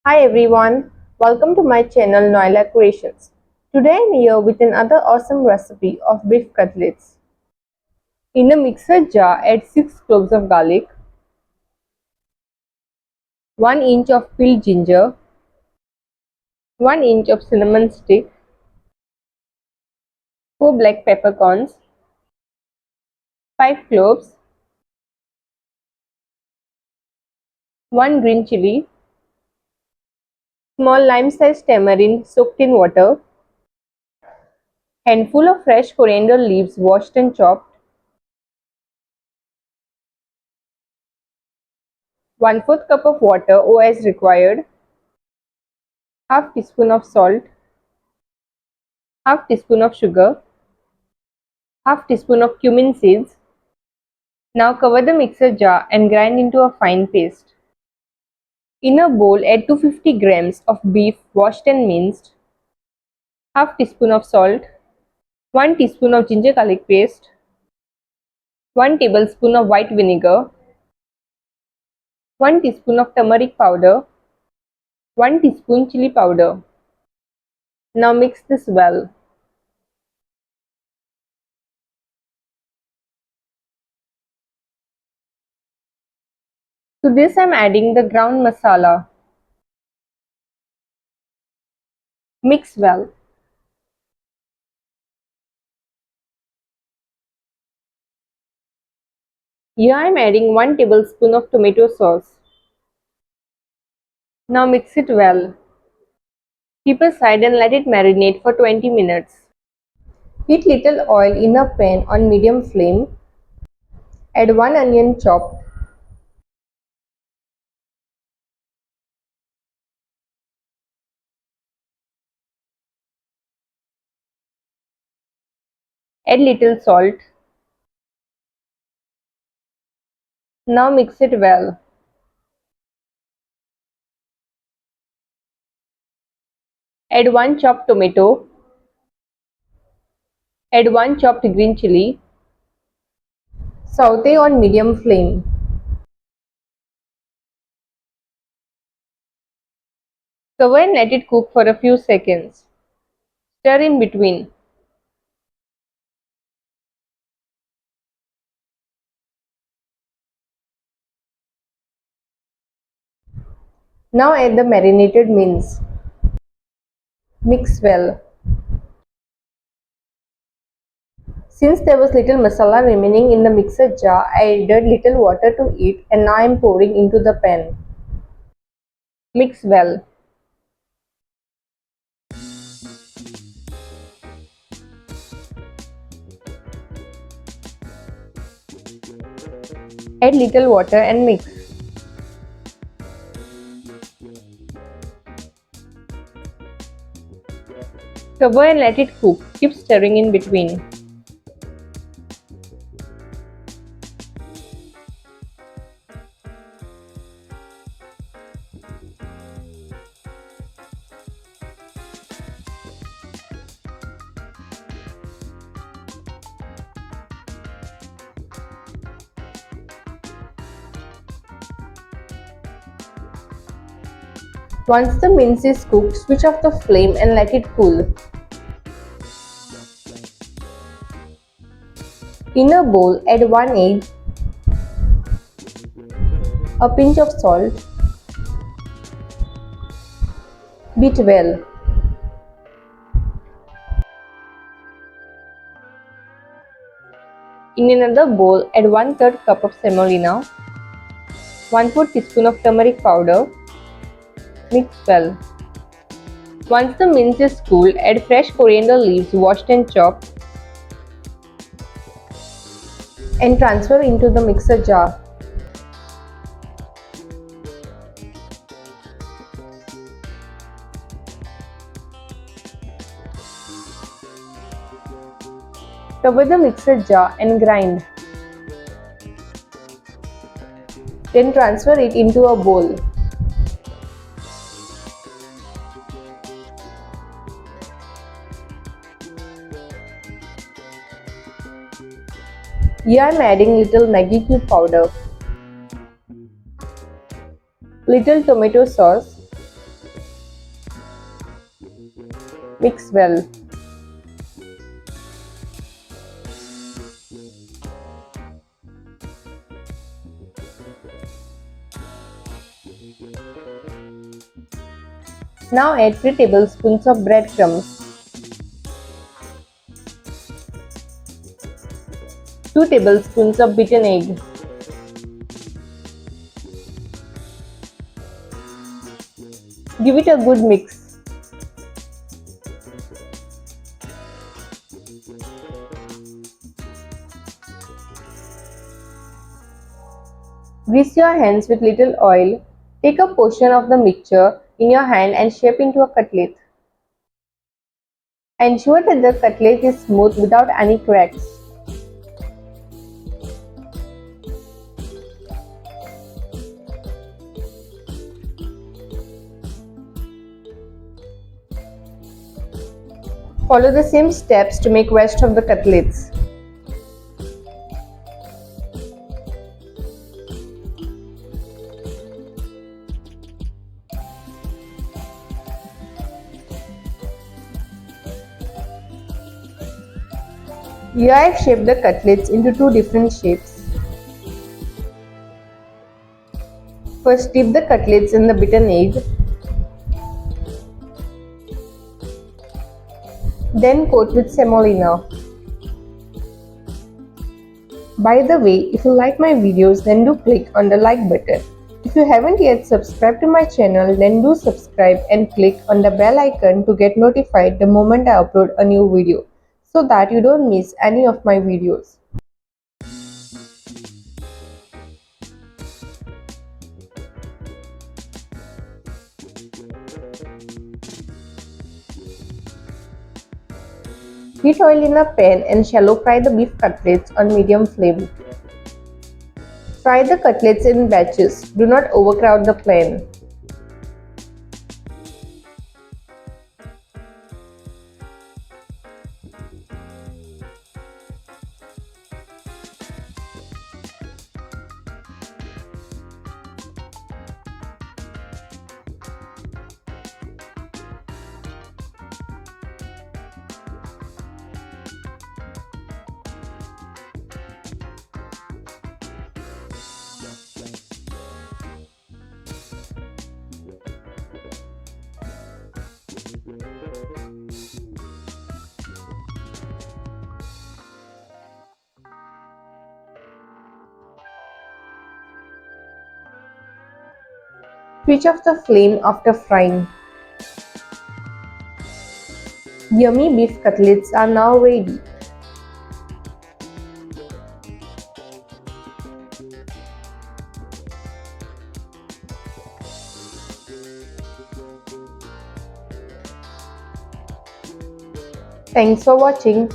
Hi everyone, welcome to my channel Noila Creations. Today I'm here with another awesome recipe of beef cutlets. In a mixer jar, add 6 cloves of garlic, 1 inch of peeled ginger, 1 inch of cinnamon stick, 4 black peppercorns, 5 cloves, 1 green chili, small lime-sized tamarind soaked in water, handful of fresh coriander leaves washed and chopped, 1/4 cup of water or as required, half teaspoon of salt, half teaspoon of sugar, half teaspoon of cumin seeds. Now cover the mixer jar and grind into a fine paste. In a bowl, add 250 grams of beef washed and minced, half teaspoon of salt, 1 teaspoon of ginger garlic paste, 1 tablespoon of white vinegar, 1 teaspoon of turmeric powder, 1 teaspoon chili powder. Now mix this well. To this I am adding the ground masala. Mix well. Here I am adding 1 tablespoon of tomato sauce. Now mix it well. Keep aside and let it marinate for 20 minutes. Heat little oil in a pan on medium flame. Add 1 onion chopped. Add little salt. Now mix it well. Add 1 chopped tomato. Add 1 chopped green chili. Saute on medium flame. Cover and let it cook for a few seconds. Stir in between. Now add the marinated mince. Mix well. Since there was little masala remaining in the mixer jar, I added little water to it and now I am pouring into the pan. Mix well. Add little water and mix. Cover and let it cook. Keep stirring in between. Once the mince is cooked, switch off the flame and let it cool. In a bowl, add 1 egg, a pinch of salt, beat well. In another bowl, add 1/3 cup of semolina, 1/4 teaspoon of turmeric powder. Mix well. Once the mince is cooled, add fresh coriander leaves washed and chopped and transfer into the mixer jar. Cover the mixer jar and grind. Then transfer it into a bowl. Here I am adding little Maggi cube powder, little tomato sauce, Mix well. Now add 3 tablespoons of breadcrumbs, 2 tablespoons of beaten egg, give it a good mix. Grease your hands with little oil. Take a portion of the mixture in your hand and shape into a cutlet. Ensure that the cutlet is smooth without any cracks. Follow the same steps to make rest of the cutlets. Here I have shaped the cutlets into 2 different shapes. First dip the cutlets in the beaten egg. Then coat with semolina. By the way, if you like my videos, then do click on the like button. If you haven't yet subscribed to my channel, then do subscribe and click on the bell icon to get notified the moment I upload a new video, so that you don't miss any of my videos. Heat oil in a pan and shallow fry the beef cutlets on medium flame. Fry the cutlets in batches. Do not overcrowd the pan. Switch off the flame after frying. Yummy beef cutlets are now ready. Thanks for watching.